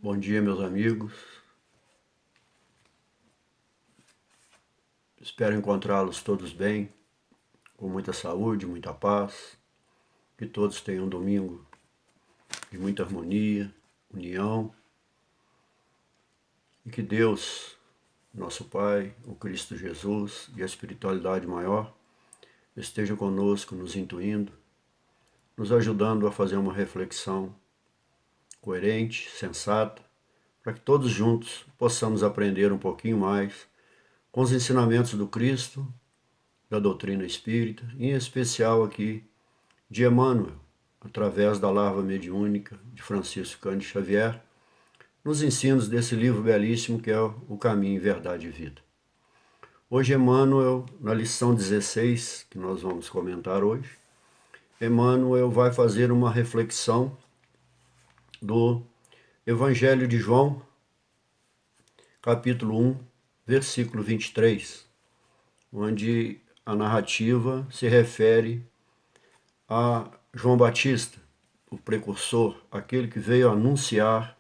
Bom dia, meus amigos. Espero encontrá-los todos bem, com muita saúde, muita paz. Que todos tenham um domingo de muita harmonia, união. E que Deus, nosso Pai, o Cristo Jesus e a espiritualidade maior estejam conosco, nos intuindo, nos ajudando a fazer uma reflexão coerente, sensata, para que todos juntos possamos aprender um pouquinho mais com os ensinamentos do Cristo, da doutrina espírita, em especial aqui de Emmanuel, através da larva mediúnica de Francisco Cândido Xavier, nos ensinos desse livro belíssimo que é O Caminho, Verdade e Vida. Hoje Emmanuel, na lição 16, que nós vamos comentar hoje, Emmanuel vai fazer uma reflexão do Evangelho de João, capítulo 1, versículo 23, onde a narrativa se refere a João Batista, o precursor, aquele que veio anunciar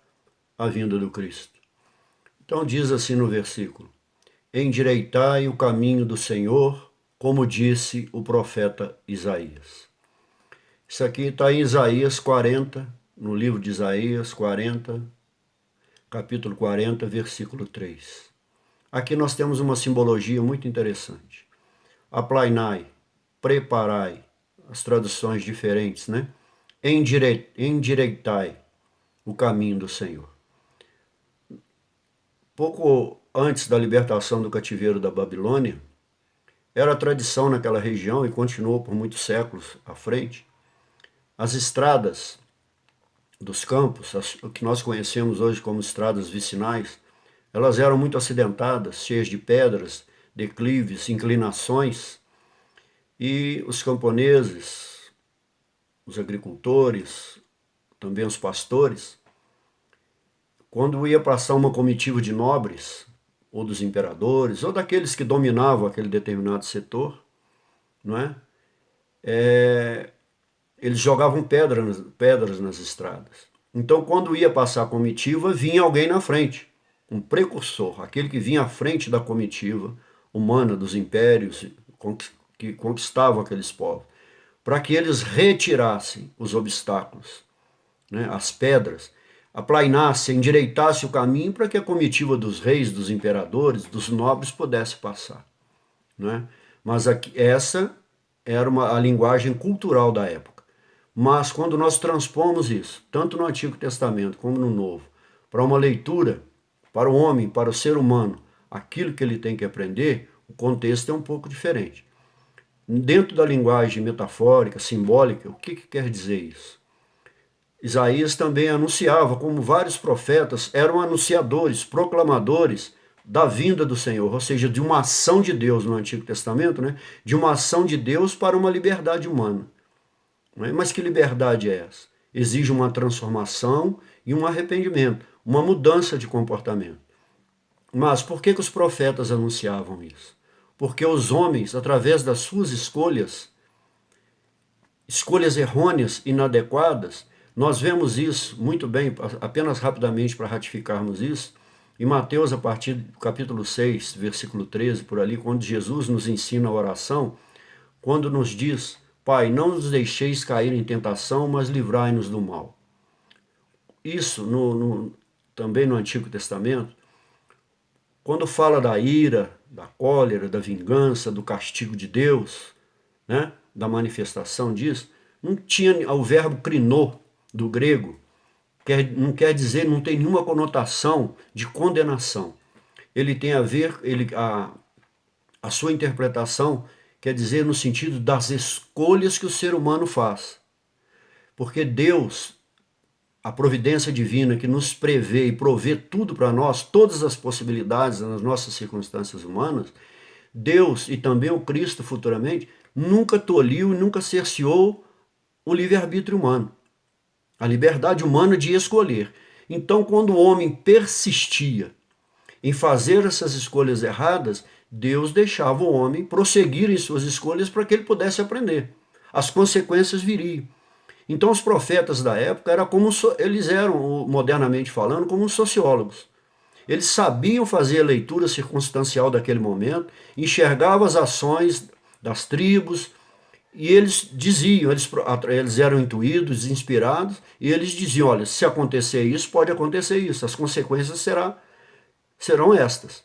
a vinda do Cristo. Então diz assim no versículo: endireitai o caminho do Senhor, como disse o profeta Isaías. Isso aqui está em Isaías 40, no livro de Isaías 40, capítulo 40, versículo 3. Aqui nós temos uma simbologia muito interessante. Aplainai, preparai, as traduções diferentes, né? Endireitai o caminho do Senhor. Pouco antes da libertação do cativeiro da Babilônia, era tradição naquela região e continuou por muitos séculos à frente, as estradas dos campos, o que nós conhecemos hoje como estradas vicinais, elas eram muito acidentadas, cheias de pedras, declives, inclinações, e os camponeses, os agricultores, também os pastores, quando ia passar uma comitiva de nobres, ou dos imperadores, ou daqueles que dominavam aquele determinado setor, não é? Eles jogavam pedras nas estradas. Então, quando ia passar a comitiva, vinha alguém na frente, um precursor, aquele que vinha à frente da comitiva humana dos impérios que conquistavam aqueles povos, para que eles retirassem os obstáculos, né, as pedras, aplainassem, endireitassem o caminho para que a comitiva dos reis, dos imperadores, dos nobres pudesse passar. Né? Mas essa era a linguagem cultural da época. Mas quando nós transpomos isso, tanto no Antigo Testamento como no Novo, para uma leitura, para o homem, para o ser humano, aquilo que ele tem que aprender, o contexto é um pouco diferente. Dentro da linguagem metafórica, simbólica, o que quer dizer isso? Isaías também anunciava, como vários profetas eram anunciadores, proclamadores da vinda do Senhor, ou seja, de uma ação de Deus no Antigo Testamento, né? De uma ação de Deus para uma liberdade humana. Mas que liberdade é essa? Exige uma transformação e um arrependimento, uma mudança de comportamento. Mas por que os profetas anunciavam isso? Porque os homens, através das suas escolhas errôneas, inadequadas, nós vemos isso muito bem, apenas rapidamente para ratificarmos isso, em Mateus, a partir do capítulo 6, versículo 13, por ali, quando Jesus nos ensina a oração, quando nos diz: Pai, não nos deixeis cair em tentação, mas livrai-nos do mal. Isso também no Antigo Testamento, quando fala da ira, da cólera, da vingança, do castigo de Deus, né, da manifestação disso, não tinha o verbo crinô, do grego, não quer dizer, não tem nenhuma conotação de condenação. Ele tem a ver, a sua interpretação quer dizer no sentido das escolhas que o ser humano faz. Porque Deus, a providência divina que nos prevê e provê tudo para nós, todas as possibilidades nas nossas circunstâncias humanas, Deus e também o Cristo futuramente, nunca tolhiu e nunca cerceou o livre-arbítrio humano. A liberdade humana de escolher. Então, quando o homem persistia em fazer essas escolhas erradas, Deus deixava o homem prosseguir em suas escolhas para que ele pudesse aprender. As consequências viriam. Então os profetas da época eles eram, modernamente falando, como sociólogos. Eles sabiam fazer a leitura circunstancial daquele momento, enxergavam as ações das tribos, e eles diziam, eles eram intuídos, inspirados, e eles diziam, olha, se acontecer isso, pode acontecer isso, as consequências serão estas.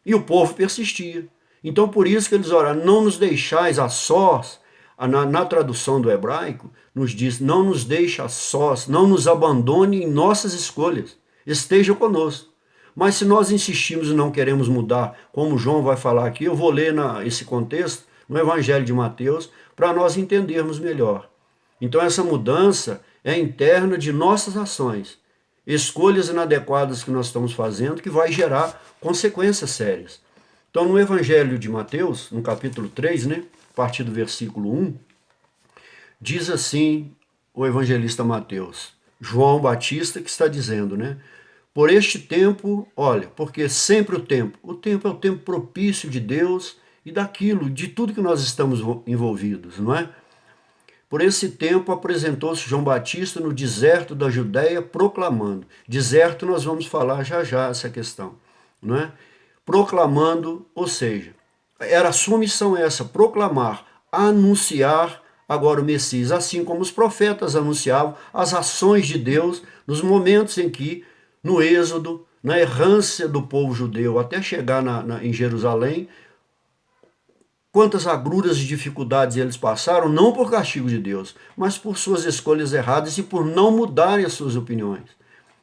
E o povo persistia. Então por isso que eles oraram, não nos deixais a sós, na tradução do hebraico, nos diz, não nos deixe a sós, não nos abandone em nossas escolhas, esteja conosco. Mas se nós insistimos e não queremos mudar, como João vai falar aqui, eu vou ler esse contexto no Evangelho de Mateus, para nós entendermos melhor. Então essa mudança é interna de nossas ações, escolhas inadequadas que nós estamos fazendo, que vai gerar consequências sérias. Então no Evangelho de Mateus, no capítulo 3, né, a partir do versículo 1, diz assim o evangelista Mateus, João Batista que está dizendo, né? Por este tempo, olha, porque sempre o tempo é o tempo propício de Deus e daquilo, de tudo que nós estamos envolvidos, não é? Por esse tempo apresentou-se João Batista no deserto da Judéia proclamando. Deserto nós vamos falar já já essa questão, não é? Proclamando, ou seja, era a sua missão essa, proclamar, anunciar agora o Messias, assim como os profetas anunciavam as ações de Deus nos momentos em que, no êxodo, na errância do povo judeu, até chegar em Jerusalém, quantas agruras e dificuldades eles passaram, não por castigo de Deus, mas por suas escolhas erradas e por não mudarem as suas opiniões,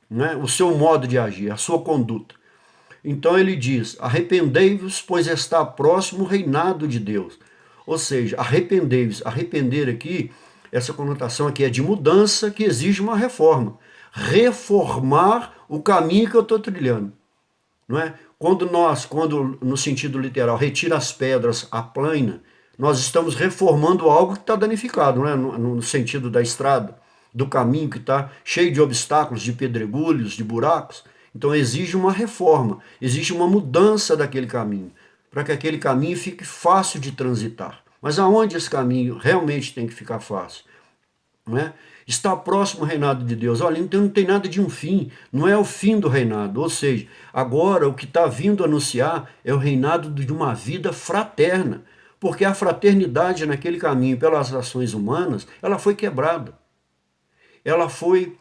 né? O seu modo de agir, a sua conduta. Então ele diz, arrependei-vos, pois está próximo o reinado de Deus. Ou seja, arrependei-vos. Arrepender aqui, essa conotação aqui é de mudança que exige uma reforma. Reformar o caminho que eu estou trilhando. Não é? Quando no sentido literal, retira as pedras, aplana, nós estamos reformando algo que está danificado, não é? No sentido da estrada, do caminho que está cheio de obstáculos, de pedregulhos, de buracos. Então exige uma reforma, exige uma mudança daquele caminho, para que aquele caminho fique fácil de transitar. Mas aonde esse caminho realmente tem que ficar fácil? Não é? Está próximo o reinado de Deus. Olha, então não tem nada de um fim, não é o fim do reinado. Ou seja, agora o que está vindo anunciar é o reinado de uma vida fraterna, porque a fraternidade naquele caminho, pelas ações humanas, ela foi quebrada. Ela foi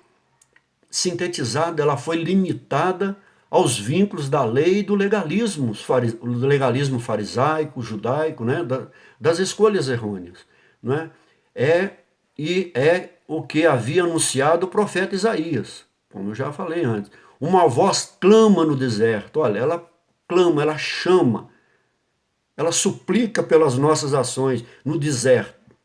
sintetizada, ela foi limitada aos vínculos da lei e do legalismo farisaico, judaico, né? Das escolhas errôneas. Né? É o que havia anunciado o profeta Isaías, como eu já falei antes. Uma voz clama no deserto, olha, ela clama, ela chama, ela suplica pelas nossas ações no deserto.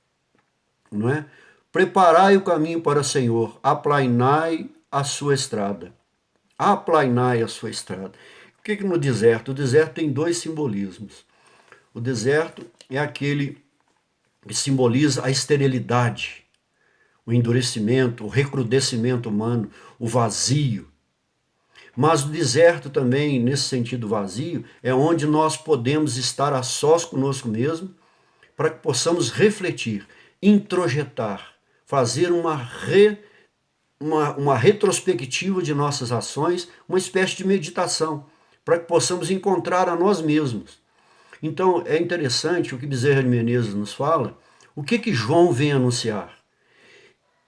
Não é? Preparai o caminho para o Senhor, aplainai a sua estrada. Aplainai a sua estrada. O que no deserto? O deserto tem dois simbolismos. O deserto é aquele que simboliza a esterilidade, o endurecimento, o recrudescimento humano, o vazio. Mas o deserto também, nesse sentido vazio, é onde nós podemos estar a sós conosco mesmo, para que possamos refletir, introjetar, fazer uma retrospectiva de nossas ações, uma espécie de meditação, para que possamos encontrar a nós mesmos. Então é interessante o que Bezerra de Menezes nos fala, o que João vem anunciar.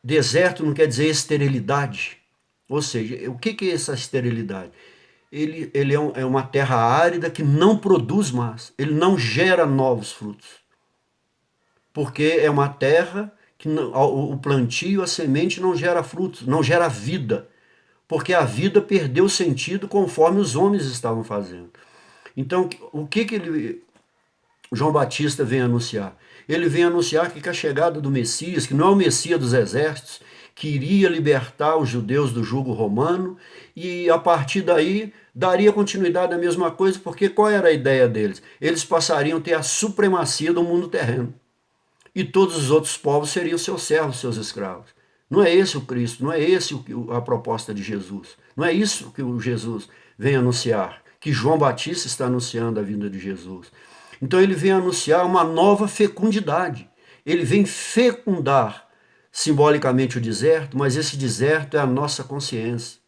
Deserto não quer dizer esterilidade, ou seja, o que é essa esterilidade? Ele é uma terra árida que não produz mais, ele não gera novos frutos, porque é uma terra que o plantio, a semente não gera frutos, não gera vida, porque a vida perdeu sentido conforme os homens estavam fazendo. Então, o que João Batista vem anunciar? Ele vem anunciar que com a chegada do Messias, que não é o Messias dos exércitos, que iria libertar os judeus do jugo romano, e a partir daí daria continuidade à mesma coisa, porque qual era a ideia deles? Eles passariam a ter a supremacia do mundo terreno. E todos os outros povos seriam seus servos, seus escravos. Não é esse o Cristo, não é esse a proposta de Jesus. Não é isso que o Jesus vem anunciar, que João Batista está anunciando a vinda de Jesus. Então ele vem anunciar uma nova fecundidade. Ele vem fecundar, simbolicamente o deserto, mas esse deserto é a nossa consciência,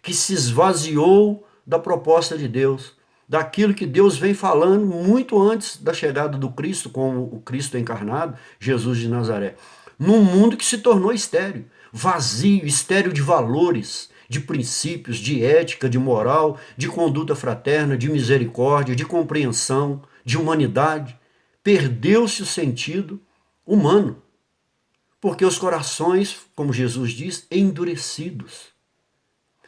que se esvaziou da proposta de Deus, daquilo que Deus vem falando muito antes da chegada do Cristo, como o Cristo encarnado, Jesus de Nazaré. Num mundo que se tornou estéril, vazio, estéril de valores, de princípios, de ética, de moral, de conduta fraterna, de misericórdia, de compreensão, de humanidade. Perdeu-se o sentido humano, porque os corações, como Jesus diz, endurecidos,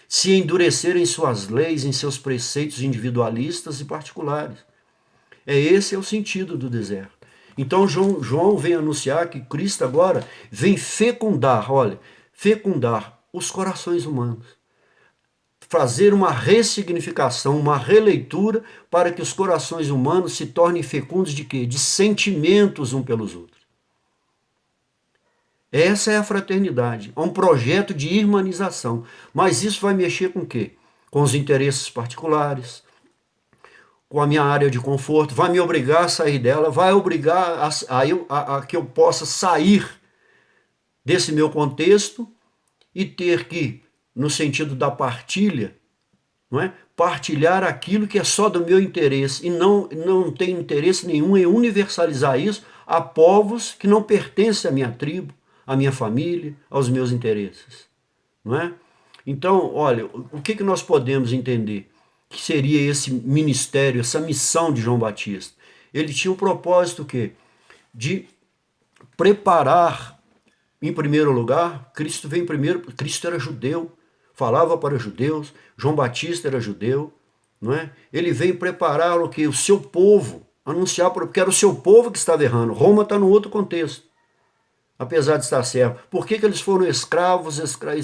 se endureceram em suas leis, em seus preceitos individualistas e particulares. Esse é o sentido do deserto. Então João vem anunciar que Cristo agora vem fecundar, olha, fecundar os corações humanos. Fazer uma ressignificação, uma releitura para que os corações humanos se tornem fecundos de quê? De sentimentos um pelos outros. Essa é a fraternidade, é um projeto de irmanização. Mas isso vai mexer com o quê? Com os interesses particulares, com a minha área de conforto, vai me obrigar a sair dela, vai obrigar a que eu possa sair desse meu contexto e ter que, no sentido da partilha, não é? Partilhar aquilo que é só do meu interesse e não tem interesse nenhum em universalizar isso a povos que não pertencem à minha tribo, à minha família, aos meus interesses, não é? Então, olha, o que nós podemos entender que seria esse ministério, essa missão de João Batista? Ele tinha um propósito que de preparar, em primeiro lugar, Cristo veio primeiro, Cristo era judeu, falava para os judeus, João Batista era judeu, não é? Ele veio preparar o que? O seu povo, anunciar, porque era o seu povo que estava errando. Roma está num outro contexto, apesar de estar certo. Por que eles foram escravos,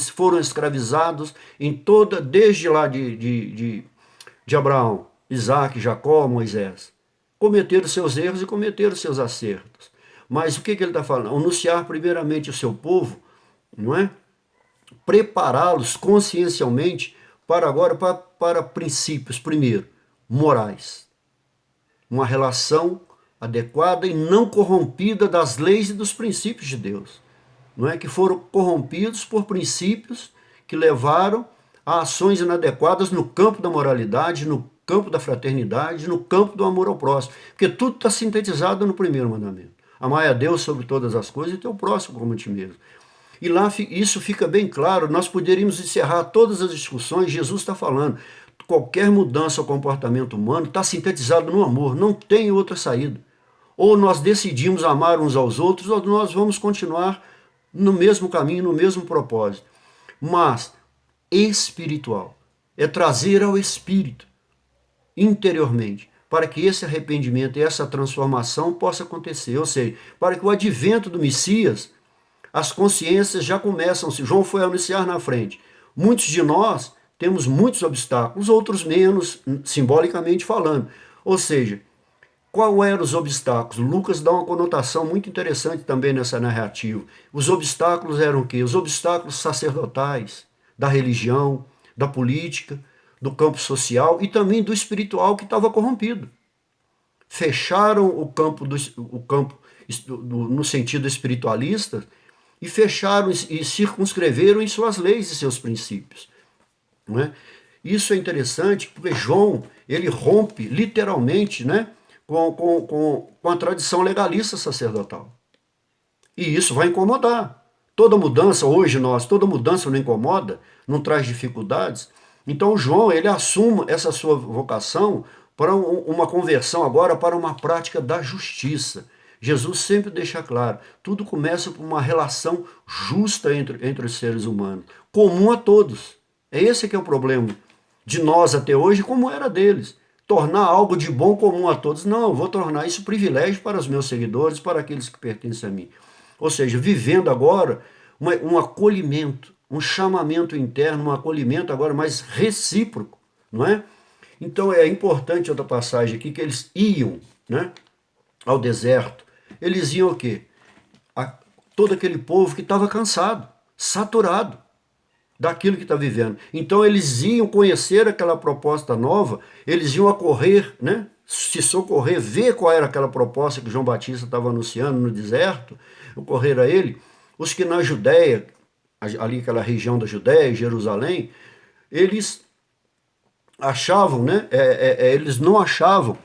foram escravizados em toda, desde lá de Abraão, Isaac, Jacó, Moisés? Cometeram seus erros e cometeram seus acertos. Mas o que ele está falando? Anunciar primeiramente o seu povo, não é? Prepará-los consciencialmente para agora, para princípios, primeiro, morais. Uma relação adequada e não corrompida das leis e dos princípios de Deus. Não é que foram corrompidos por princípios que levaram a ações inadequadas no campo da moralidade, no campo da fraternidade, no campo do amor ao próximo. Porque tudo está sintetizado no primeiro mandamento. Amai a Deus sobre todas as coisas e teu próximo como a ti mesmo. E lá isso fica bem claro, nós poderíamos encerrar todas as discussões, Jesus está falando, qualquer mudança ao comportamento humano está sintetizado no amor, não tem outra saída. Ou nós decidimos amar uns aos outros, ou nós vamos continuar no mesmo caminho, no mesmo propósito. Mas espiritual é trazer ao espírito, interiormente, para que esse arrependimento e essa transformação possa acontecer. Ou seja, para que o advento do Messias, as consciências já começam, se João foi anunciar na frente. Muitos de nós temos muitos obstáculos, outros menos, simbolicamente falando. Ou seja, qual eram os obstáculos? Lucas dá uma conotação muito interessante também nessa narrativa. Os obstáculos eram o quê? Os obstáculos sacerdotais, da religião, da política, do campo social e também do espiritual que estava corrompido. Fecharam o campo no sentido espiritualista e fecharam e circunscreveram em suas leis e seus princípios. Não é? Isso é interessante porque João, ele rompe literalmente, né, com a tradição legalista sacerdotal. E isso vai incomodar. Toda mudança, toda mudança não incomoda, não traz dificuldades. Então João, ele assume essa sua vocação para uma conversão agora para uma prática da justiça. Jesus sempre deixa claro, tudo começa por uma relação justa entre os seres humanos, comum a todos. Esse que é o problema de nós até hoje, como era deles. Tornar algo de bom comum a todos. Não, eu vou tornar isso privilégio para os meus seguidores, para aqueles que pertencem a mim. Ou seja, vivendo agora um acolhimento, um chamamento interno, um acolhimento agora mais recíproco, não é? Então é importante outra passagem aqui, que eles iam, né, ao deserto. Eles iam o quê? Todo aquele povo que estava cansado, saturado daquilo que está vivendo. Então eles iam conhecer aquela proposta nova, eles iam acorrer, né, se socorrer, ver qual era aquela proposta que João Batista estava anunciando no deserto, ocorrer a ele, Os que na Judéia, ali aquela região da Judéia, Jerusalém, eles achavam, né? Eles não achavam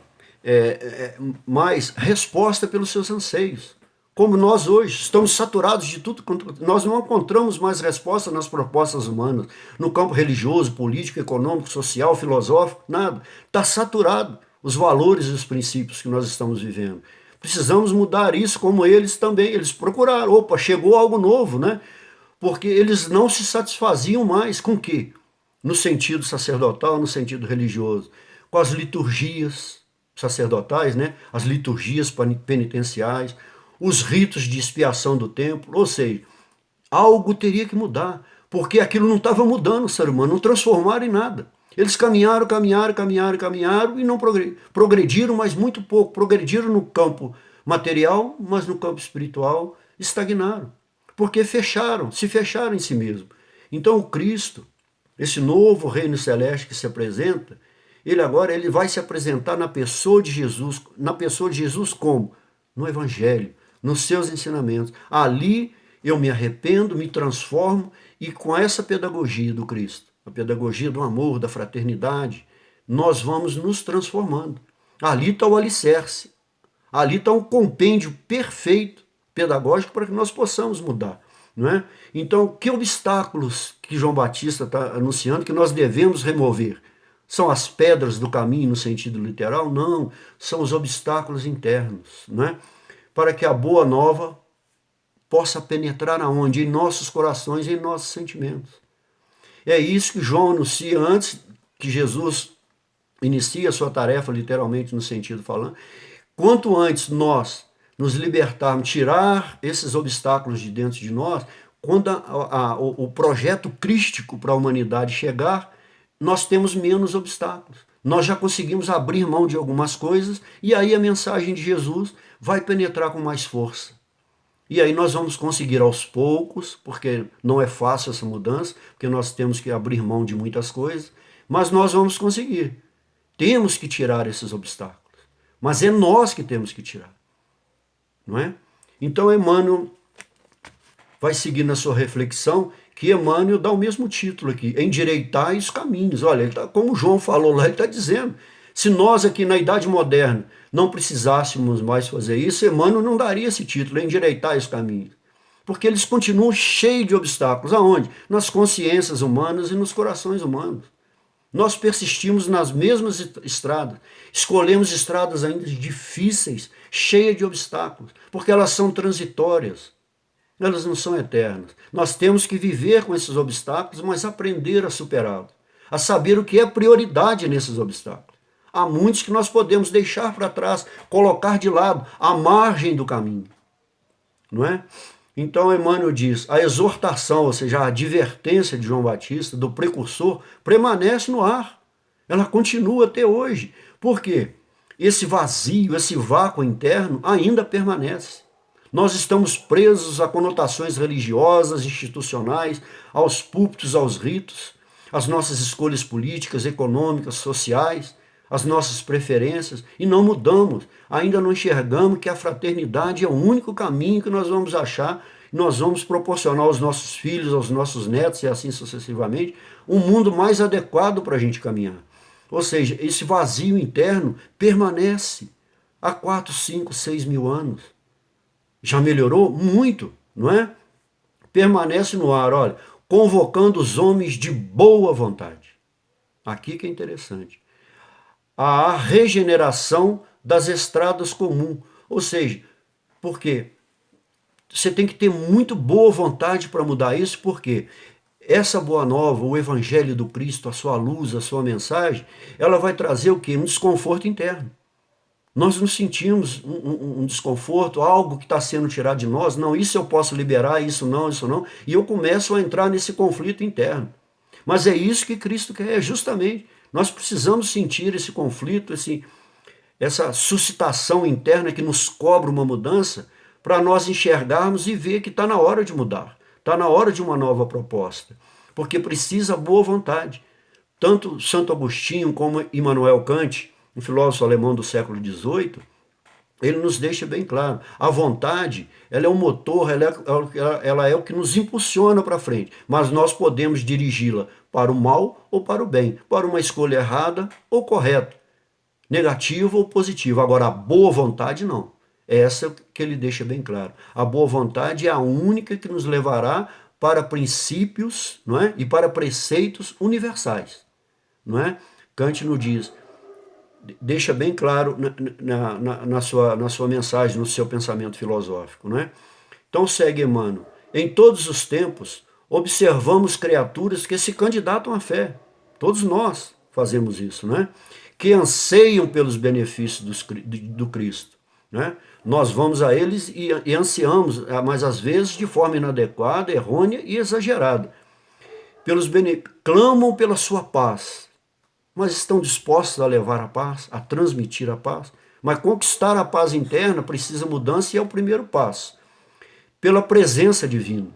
mais resposta pelos seus anseios. Como nós hoje estamos saturados de tudo, nós não encontramos mais resposta nas propostas humanas, no campo religioso, político, econômico, social, filosófico, nada. Está saturado os valores e os princípios que nós estamos vivendo. Precisamos mudar isso, como eles também. Eles procuraram, opa, chegou algo novo, né? Porque eles não se satisfaziam mais com o quê? No sentido sacerdotal, no sentido religioso, com as liturgias sacerdotais, né? As liturgias penitenciais, os ritos de expiação do templo, ou seja, algo teria que mudar, porque aquilo não estava mudando o ser humano, não transformaram em nada. Eles caminharam e não progrediram, mas muito pouco. Progrediram no campo material, mas no campo espiritual estagnaram, porque se fecharam em si mesmo. Então o Cristo, esse novo reino celeste que se apresenta, ele vai se apresentar na pessoa de Jesus como? No Evangelho, nos seus ensinamentos. Ali eu me arrependo, me transformo e com essa pedagogia do Cristo, a pedagogia do amor, da fraternidade, nós vamos nos transformando. Ali está o alicerce, ali está um compêndio perfeito, pedagógico, para que nós possamos mudar. Não é? Então, que obstáculos que João Batista está anunciando que nós devemos remover? São as pedras do caminho no sentido literal? Não, são os obstáculos internos, não é? Para que a boa nova possa penetrar aonde? Em nossos corações e em nossos sentimentos. É isso que João anuncia antes que Jesus inicie a sua tarefa, literalmente no sentido falando. Quanto antes nós nos libertarmos, tirar esses obstáculos de dentro de nós, quando o projeto crístico para a humanidade chegar, nós temos menos obstáculos. Nós já conseguimos abrir mão de algumas coisas e aí a mensagem de Jesus vai penetrar com mais força. E aí nós vamos conseguir aos poucos, porque não é fácil essa mudança, porque nós temos que abrir mão de muitas coisas, mas nós vamos conseguir. Temos que tirar esses obstáculos. Mas é nós que temos que tirar. Não é? Então Emmanuel vai seguir na sua reflexão, que Emmanuel dá o mesmo título aqui, endireitai os caminhos. Olha, como João falou lá, ele está dizendo, se nós aqui na Idade Moderna não precisássemos mais fazer isso, Emmanuel não daria esse título, endireitai os caminhos. Porque eles continuam cheios de obstáculos. Aonde? Nas consciências humanas e nos corações humanos. Nós persistimos nas mesmas estradas, escolhemos estradas ainda difíceis, cheias de obstáculos, porque elas são transitórias, elas não são eternas. Nós temos que viver com esses obstáculos, mas aprender a superá-los, a saber o que é prioridade nesses obstáculos. Há muitos que nós podemos deixar para trás, colocar de lado, à margem do caminho, não é? Então Emmanuel diz, a exortação, ou seja, a advertência de João Batista, do precursor, permanece no ar. Ela continua até hoje. Por quê? Esse vazio, esse vácuo interno ainda permanece. Nós estamos presos a conotações religiosas, institucionais, aos púlpitos, aos ritos, às nossas escolhas políticas, econômicas, sociais, as nossas preferências, e não mudamos, ainda não enxergamos que a fraternidade é o único caminho que nós vamos achar, nós vamos proporcionar aos nossos filhos, aos nossos netos e assim sucessivamente, um mundo mais adequado para a gente caminhar. Ou seja, esse vazio interno permanece há 4, 5, 6 mil anos. Já melhorou? Muito, não é? Permanece no ar, olha, convocando os homens de boa vontade. Aqui que é interessante. A regeneração das estradas comuns. Ou seja, por quê? Você tem que ter muito boa vontade para mudar isso, porque essa boa nova, o evangelho do Cristo, a sua luz, a sua mensagem, ela vai trazer o quê? Um desconforto interno. Nós nos sentimos um desconforto, algo que está sendo tirado de nós. Não, isso eu posso liberar, isso não. E eu começo a entrar nesse conflito interno. Mas é isso que Cristo quer, justamente. Nós precisamos sentir esse conflito, essa suscitação interna que nos cobra uma mudança, para nós enxergarmos e ver que está na hora de mudar, está na hora de uma nova proposta, porque precisa boa vontade. Tanto Santo Agostinho como Immanuel Kant, um filósofo alemão do século XVIII, Ele nos deixa bem claro. A vontade, ela é o motor, ela é o que nos impulsiona para frente. Mas nós podemos dirigi-la para o mal ou para o bem, para uma escolha errada ou correta, negativa ou positiva. Agora, a boa vontade, não. É essa que ele deixa bem claro. A boa vontade é a única que nos levará para princípios, não é? E para preceitos universais. Não é? Kant nos diz, deixa bem claro na sua mensagem, no seu pensamento filosófico. Não é? Então segue Emmanuel. Em todos os tempos, observamos criaturas que se candidatam à fé. Todos nós fazemos isso, né? Que anseiam pelos benefícios do Cristo. Né? Nós vamos a eles e ansiamos, mas às vezes de forma inadequada, errônea e exagerada. Clamam pela sua paz, mas estão dispostos a levar a paz, a transmitir a paz. Mas conquistar a paz interna precisa mudança e é o primeiro passo. Pela presença divina.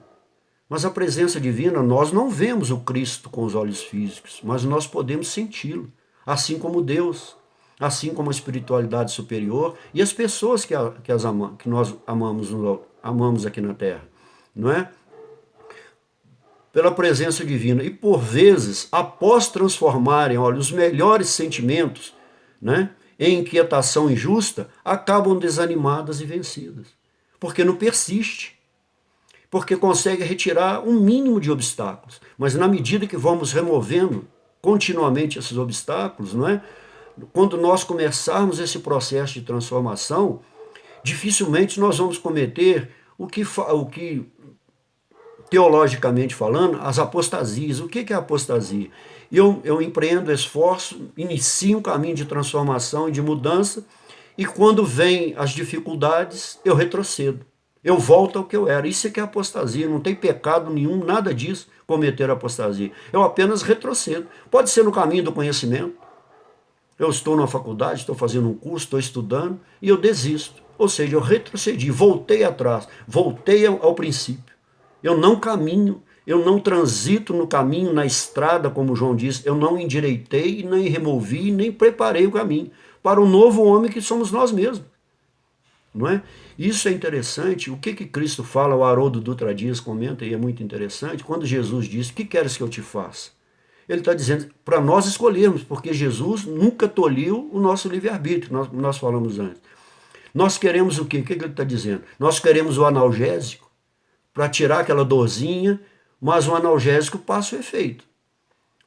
Mas a presença divina, nós não vemos o Cristo com os olhos físicos, mas nós podemos senti-lo, assim como Deus, assim como a espiritualidade superior e as pessoas que nós amamos aqui na Terra, não é? Pela presença divina. E por vezes, após transformarem, olha, os melhores sentimentos, né, em inquietação injusta, acabam desanimadas e vencidas. Porque não persiste. Porque consegue retirar um mínimo de obstáculos. Mas na medida que vamos removendo continuamente esses obstáculos, não é? Quando nós começarmos esse processo de transformação, dificilmente nós vamos cometer o que teologicamente falando, as apostasias. O que é apostasia? Eu empreendo esforço, inicio um caminho de transformação e de mudança, e quando vêm as dificuldades, eu retrocedo. Eu volto ao que eu era. Isso é que é apostasia. Não tem pecado nenhum, nada disso, cometer apostasia. Eu apenas retrocedo. Pode ser no caminho do conhecimento. Eu estou na faculdade, estou fazendo um curso, estou estudando, e eu desisto. Ou seja, eu retrocedi, voltei atrás, voltei ao princípio. Eu não caminho, eu não transito no caminho, na estrada, como João diz, eu não endireitei, nem removi, nem preparei o caminho para o novo homem que somos nós mesmos. Não é? Isso é interessante. O que Cristo fala, o Haroldo Dutra Dias comenta, e é muito interessante, quando Jesus diz, o que queres que eu te faça? Ele está dizendo para nós escolhermos, porque Jesus nunca tolhiu o nosso livre-arbítrio, nós falamos antes. Nós queremos o quê? O que ele está dizendo? Nós queremos o analgésico, para tirar aquela dorzinha, mas o analgésico passa o efeito.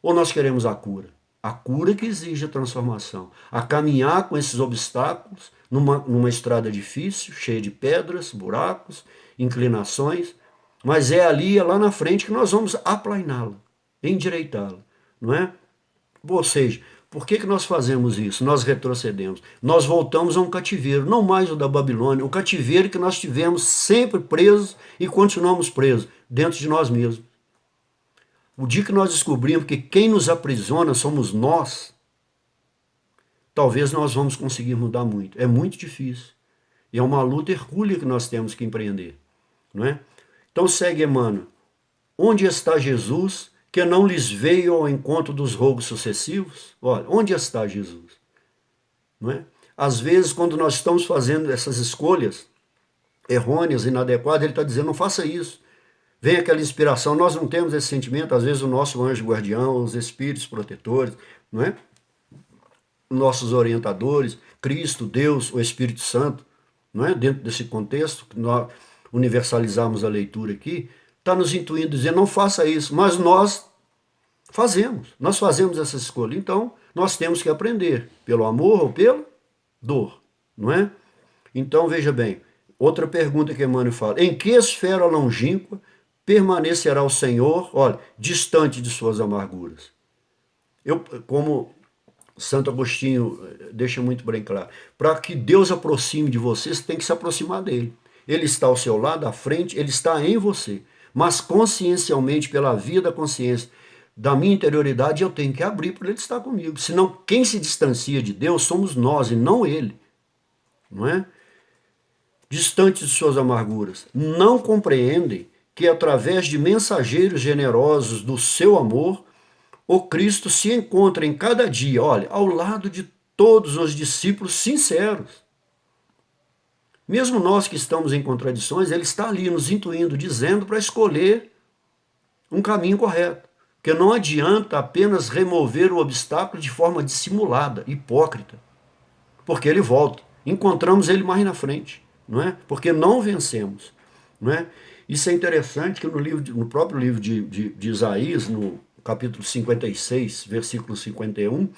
Ou nós queremos a cura que exige a transformação, a caminhar com esses obstáculos, numa estrada difícil, cheia de pedras, buracos, inclinações, mas é ali, é lá na frente que nós vamos aplainá-la, endireitá-la, não é? Ou seja, por que nós fazemos isso? Nós retrocedemos. Nós voltamos a um cativeiro, não mais o da Babilônia, o cativeiro que nós tivemos sempre presos e continuamos presos, dentro de nós mesmos. O dia que nós descobrimos que quem nos aprisiona somos nós, talvez nós vamos conseguir mudar muito. É muito difícil. E é uma luta hercúlea que nós temos que empreender. Não é? Então segue Emmanuel. Onde está Jesus que não lhes veio ao encontro dos rogos sucessivos? Olha, onde está Jesus? Não é? Às vezes, quando nós estamos fazendo essas escolhas errôneas, inadequadas, ele está dizendo, não faça isso. Vem aquela inspiração, nós não temos esse sentimento, às vezes o nosso anjo guardião, os espíritos protetores, não é? Nossos orientadores, Cristo, Deus, o Espírito Santo, não é? Dentro desse contexto, que nós universalizamos a leitura aqui, está nos intuindo, dizendo, não faça isso, mas nós fazemos essa escolha. Então, nós temos que aprender, pelo amor ou pela dor, não é? Então, veja bem, outra pergunta que Emmanuel fala, em que esfera longínqua permanecerá o Senhor, olha, distante de suas amarguras? Como Santo Agostinho deixa muito bem claro, para que Deus aproxime de você, você tem que se aproximar dele. Ele está ao seu lado, à frente, ele está em você. Mas consciencialmente, pela via da consciência, da minha interioridade, eu tenho que abrir para ele estar comigo. Senão, quem se distancia de Deus somos nós e não ele. Não é? Distante de suas amarguras. Não compreendem que através de mensageiros generosos do seu amor, o Cristo se encontra em cada dia, olha, ao lado de todos os discípulos sinceros. Mesmo nós que estamos em contradições, ele está ali nos intuindo, dizendo para escolher um caminho correto. Porque não adianta apenas remover o obstáculo de forma dissimulada, hipócrita. Porque ele volta. Encontramos ele mais na frente, não é? Porque não vencemos, não é? Isso é interessante que no próprio livro de Isaías, no capítulo 56, versículo 51,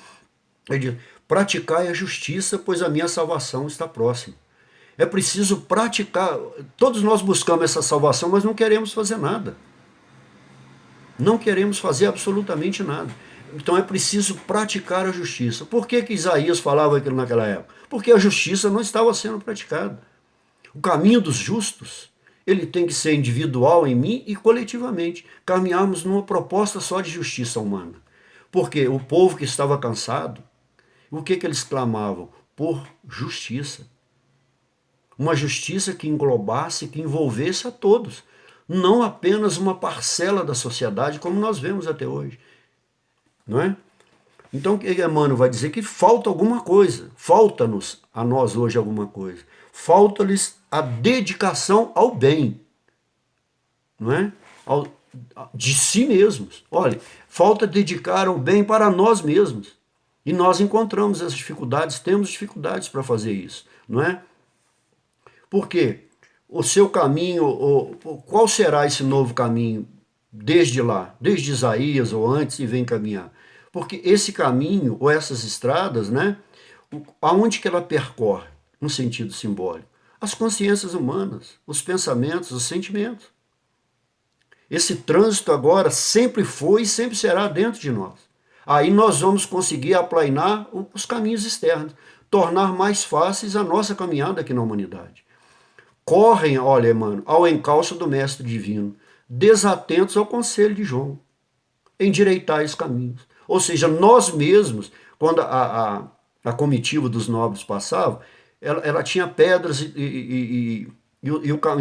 ele diz: praticai a justiça, pois a minha salvação está próxima. É preciso praticar. Todos nós buscamos essa salvação, mas não queremos fazer nada. Não queremos fazer absolutamente nada. Então é preciso praticar a justiça. Por que Isaías falava aquilo naquela época? Porque a justiça não estava sendo praticada. O caminho dos justos, ele tem que ser individual em mim e coletivamente. Caminharmos numa proposta só de justiça humana. Porque o povo que estava cansado, o que eles clamavam? Por justiça. Uma justiça que englobasse, que envolvesse a todos. Não apenas uma parcela da sociedade, como nós vemos até hoje. Não é? Então, o que Emmanuel vai dizer? Que falta alguma coisa. Falta-nos, a nós hoje, alguma coisa. Falta-lhes a dedicação ao bem. Não é? De si mesmos. Olha, falta dedicar ao bem para nós mesmos. E nós encontramos as dificuldades, temos dificuldades para fazer isso. Não é? Por quê? O seu caminho, qual será esse novo caminho desde lá, desde Isaías ou antes e vem caminhar? Porque esse caminho, ou essas estradas, né, aonde que ela percorre, no sentido simbólico? As consciências humanas, os pensamentos, os sentimentos. Esse trânsito agora sempre foi e sempre será dentro de nós. Aí nós vamos conseguir aplainar os caminhos externos, tornar mais fáceis a nossa caminhada aqui na humanidade. Correm, olha, mano, ao encalço do Mestre Divino, desatentos ao conselho de João, endireitar os caminhos. Ou seja, nós mesmos, quando a comitiva dos nobres passava, ela tinha pedras e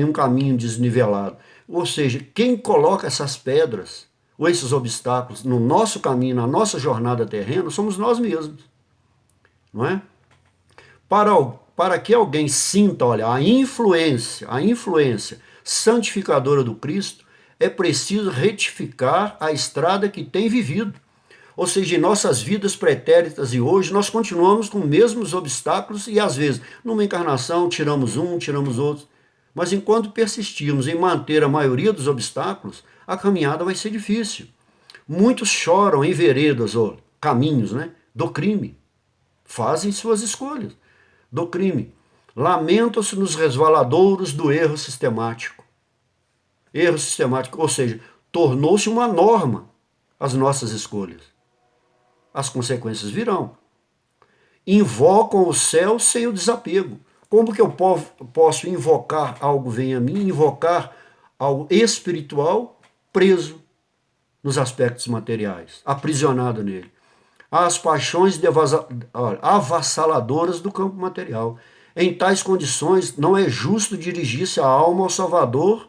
um caminho desnivelado. Ou seja, quem coloca essas pedras ou esses obstáculos no nosso caminho, na nossa jornada terrena, somos nós mesmos. Não é? Para que alguém sinta, olha, a influência santificadora do Cristo, é preciso retificar a estrada que tem vivido. Ou seja, em nossas vidas pretéritas e hoje, nós continuamos com os mesmos obstáculos e, às vezes, numa encarnação, tiramos um, tiramos outro. Mas enquanto persistirmos em manter a maioria dos obstáculos, a caminhada vai ser difícil. Muitos choram em veredas ou caminhos, né, do crime. Fazem suas escolhas do crime. Lamentam-se nos resvaladouros do erro sistemático. Erro sistemático, ou seja, tornou-se uma norma as nossas escolhas. As consequências virão. Invocam o céu sem o desapego. Como que eu posso invocar algo vem a mim, invocar algo espiritual preso nos aspectos materiais, aprisionado nele? Às paixões avassaladoras do campo material. Em tais condições, não é justo dirigir-se a alma ao Salvador,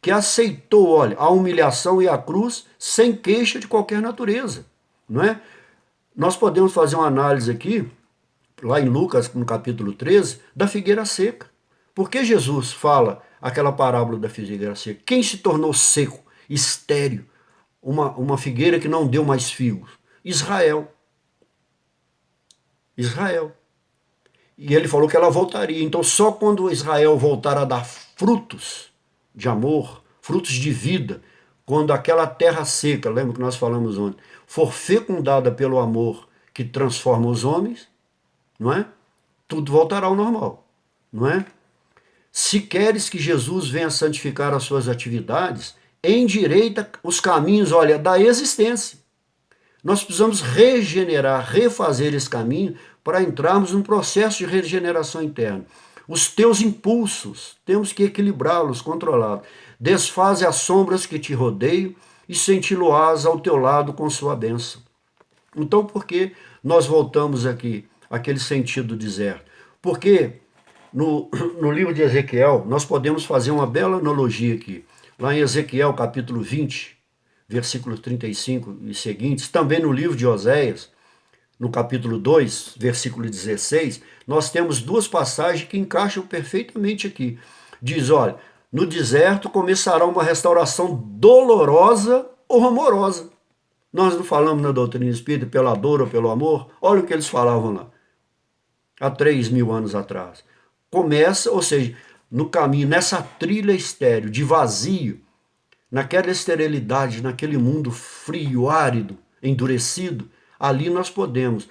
que aceitou, olha, a humilhação e a cruz sem queixa de qualquer natureza, não é? Nós podemos fazer uma análise aqui, lá em Lucas, no capítulo 13, da figueira seca. Por que Jesus fala aquela parábola da figueira seca? Quem se tornou seco, estéril, uma figueira que não deu mais figos? Israel. Israel. E ele falou que ela voltaria. Então, só quando Israel voltar a dar frutos de amor, frutos de vida, quando aquela terra seca, lembra que nós falamos ontem, for fecundada pelo amor que transforma os homens, não é? Tudo voltará ao normal, não é? Se queres que Jesus venha santificar as suas atividades, endireita os caminhos, olha, da existência. Nós precisamos regenerar, refazer esse caminho para entrarmos num processo de regeneração interna. Os teus impulsos, temos que equilibrá-los, controlá-los. Desfaze as sombras que te rodeiam e senti-lo-ás ao teu lado com sua bênção. Então, por que nós voltamos aqui, aquele sentido do deserto? Porque no livro de Ezequiel, nós podemos fazer uma bela analogia aqui. Lá em Ezequiel, capítulo 20, versículos 35 e seguintes, também no livro de Oséias, no capítulo 2, versículo 16, nós temos duas passagens que encaixam perfeitamente aqui. Diz, olha, no deserto começará uma restauração dolorosa ou amorosa. Nós não falamos na doutrina espírita pela dor ou pelo amor? Olha o que eles falavam lá, há 3.000 anos atrás. Começa, ou seja, no caminho, nessa trilha estéril, de vazio, naquela esterilidade, naquele mundo frio, árido, endurecido, ali nós podemos,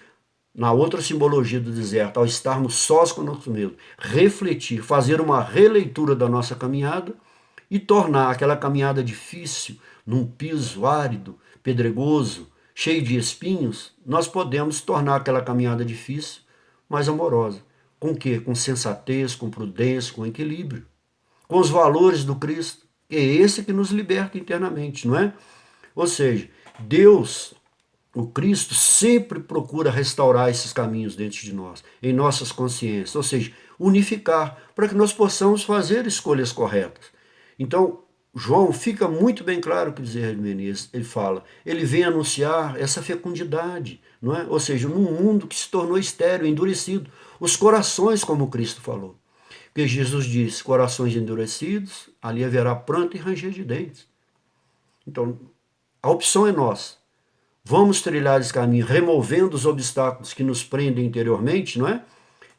na outra simbologia do deserto, ao estarmos sós conosco mesmos, refletir, fazer uma releitura da nossa caminhada e tornar aquela caminhada difícil, num piso árido, pedregoso, cheio de espinhos, nós podemos tornar aquela caminhada difícil mais amorosa. Com o quê? Com sensatez, com prudência, com equilíbrio, com os valores do Cristo. É esse que nos liberta internamente, não é? Ou seja, Deus, o Cristo, sempre procura restaurar esses caminhos dentro de nós, em nossas consciências, ou seja, unificar, para que nós possamos fazer escolhas corretas. Então, João fica muito bem claro o que diz Hermes Menezes, ele fala, ele vem anunciar essa fecundidade, não é? Ou seja, num mundo que se tornou estéril, endurecido, os corações, como Cristo falou. Porque Jesus disse, corações endurecidos, ali haverá pranto e ranger de dentes. Então, a opção é nossa. Vamos trilhar esse caminho, removendo os obstáculos que nos prendem interiormente, não é?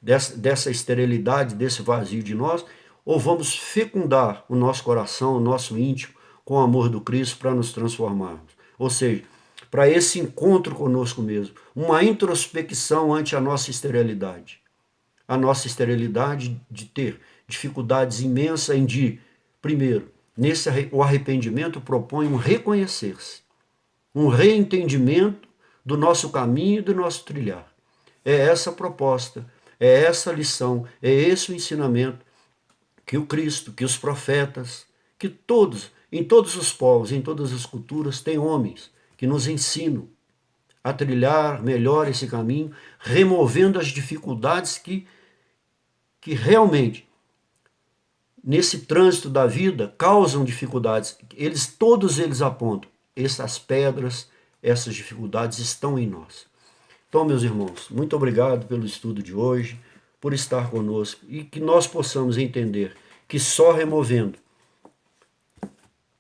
Dessa esterilidade, desse vazio de nós, ou vamos fecundar o nosso coração, o nosso íntimo, com o amor do Cristo para nos transformarmos. Ou seja, para esse encontro conosco mesmo, uma introspecção ante a nossa esterilidade. A nossa esterilidade de ter dificuldades imensas em primeiro, o arrependimento propõe um reconhecer-se, um reentendimento do nosso caminho e do nosso trilhar. É essa a proposta, é essa a lição, é esse o ensinamento que o Cristo, que os profetas, que todos, em todos os povos, em todas as culturas, tem homens que nos ensinam a trilhar melhor esse caminho, removendo as dificuldades que realmente, nesse trânsito da vida, causam dificuldades. Todos eles apontam, essas pedras, essas dificuldades estão em nós. Então, meus irmãos, muito obrigado pelo estudo de hoje, por estar conosco e que nós possamos entender que só removendo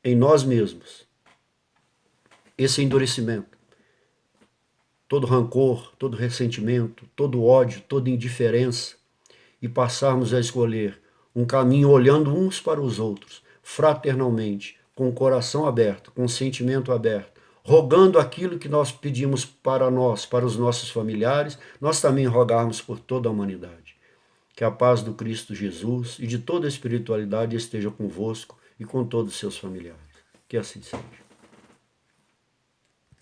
em nós mesmos esse endurecimento, todo rancor, todo ressentimento, todo ódio, toda indiferença, e passarmos a escolher um caminho olhando uns para os outros, fraternalmente, com o coração aberto, com o sentimento aberto, rogando aquilo que nós pedimos para nós, para os nossos familiares, nós também rogarmos por toda a humanidade. Que a paz do Cristo Jesus e de toda a espiritualidade esteja convosco e com todos os seus familiares. Que assim seja.